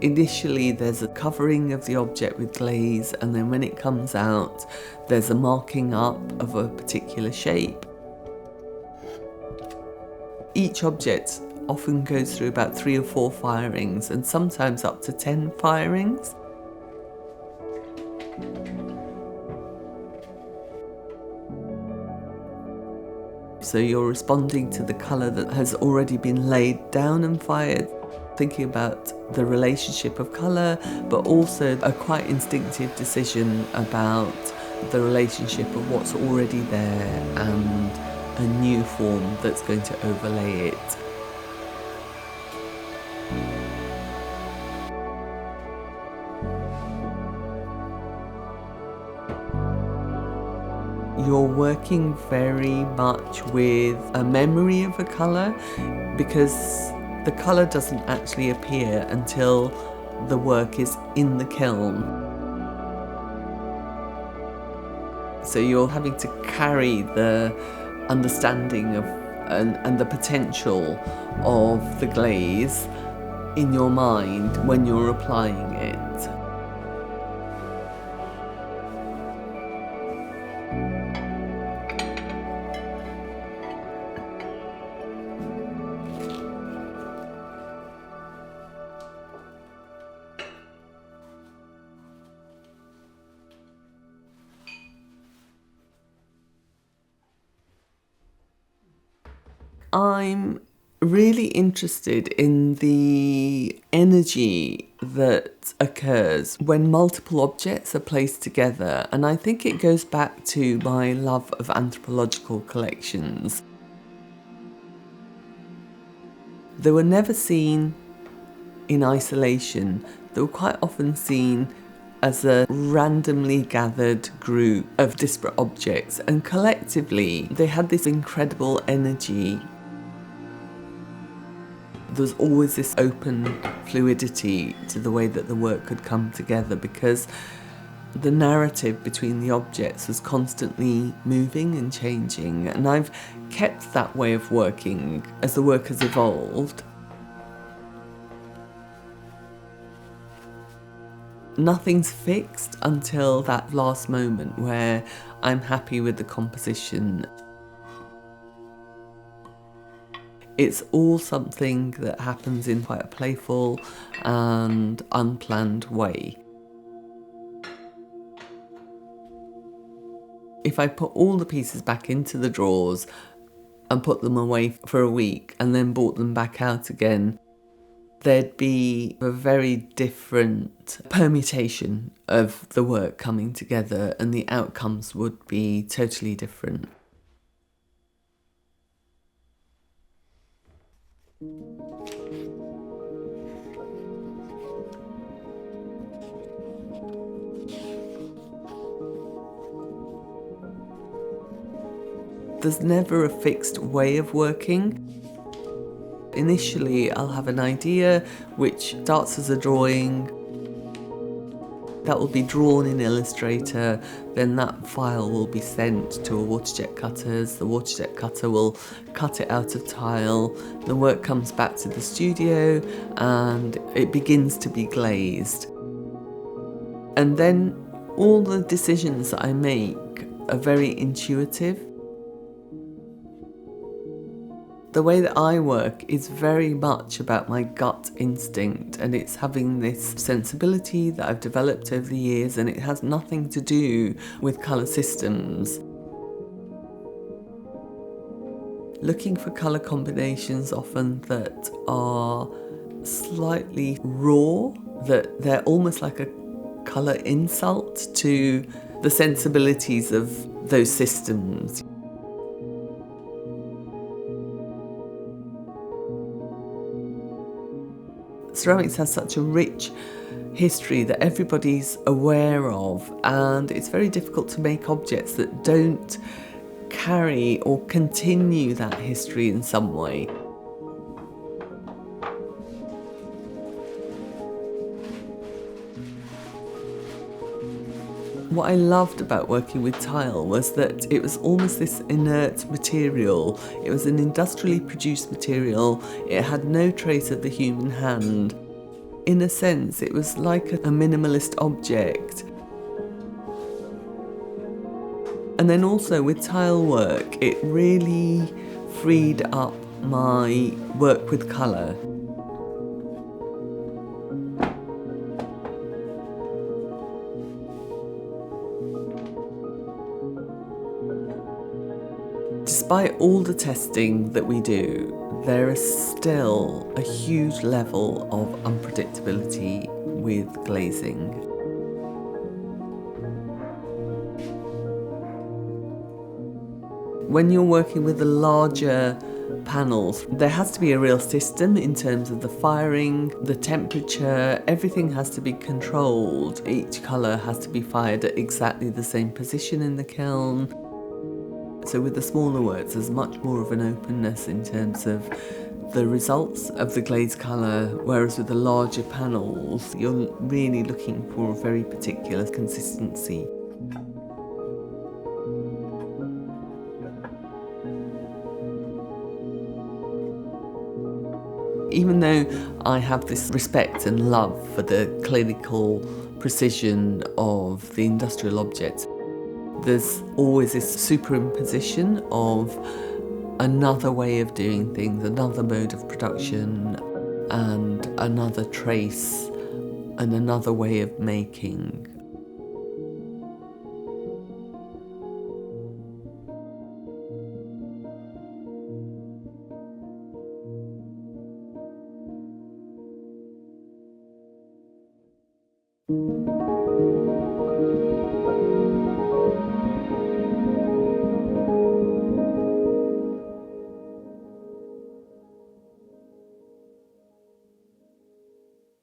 Initially there's a covering of the object with glaze, and then when it comes out there's a marking up of a particular shape. Each object often goes through about 3 or 4 firings, and sometimes up to 10 firings. So you're responding to the colour that has already been laid down and fired, thinking about the relationship of colour, but also a quite instinctive decision about the relationship of what's already there and a new form that's going to overlay it. You're working very much with a memory of a colour, because the colour doesn't actually appear until the work is in the kiln. So you're having to carry the understanding of and the potential of the glaze in your mind when you're applying it. I'm really interested in the energy that occurs when multiple objects are placed together, and I think it goes back to my love of anthropological collections. They were never seen in isolation. They were quite often seen as a randomly gathered group of disparate objects, and collectively they had this incredible energy. There's always this open fluidity to the way that the work could come together, because the narrative between the objects was constantly moving and changing, and I've kept that way of working as the work has evolved. Nothing's fixed until that last moment where I'm happy with the composition. It's all something that happens in quite a playful and unplanned way. If I put all the pieces back into the drawers and put them away for a week and then brought them back out again, there'd be a very different permutation of the work coming together, and the outcomes would be totally different. There's never a fixed way of working. Initially, I'll have an idea which starts as a drawing. That will be drawn in Illustrator, then that file will be sent to a waterjet cutters. The waterjet cutter will cut it out of tile. The work comes back to the studio and it begins to be glazed. And then all the decisions that I make are very intuitive. The way that I work is very much about my gut instinct, and it's having this sensibility that I've developed over the years, and it has nothing to do with colour systems. Looking for colour combinations often that are slightly raw, that they're almost like a colour insult to the sensibilities of those systems. Ceramics has such a rich history that everybody's aware of, and it's very difficult to make objects that don't carry or continue that history in some way. What I loved about working with tile was that it was almost this inert material. It was an industrially produced material. It had no trace of the human hand. In a sense, it was like a minimalist object. And then also with tile work, it really freed up my work with colour. Despite all the testing that we do, there is still a huge level of unpredictability with glazing. When you're working with the larger panels, there has to be a real system in terms of the firing, the temperature, everything has to be controlled. Each colour has to be fired at exactly the same position in the kiln. So with the smaller works, there's much more of an openness in terms of the results of the glazed colour, whereas with the larger panels, you're really looking for a very particular consistency. Even though I have this respect and love for the clinical precision of the industrial objects, there's always this superimposition of another way of doing things, another mode of production, and another trace, and another way of making.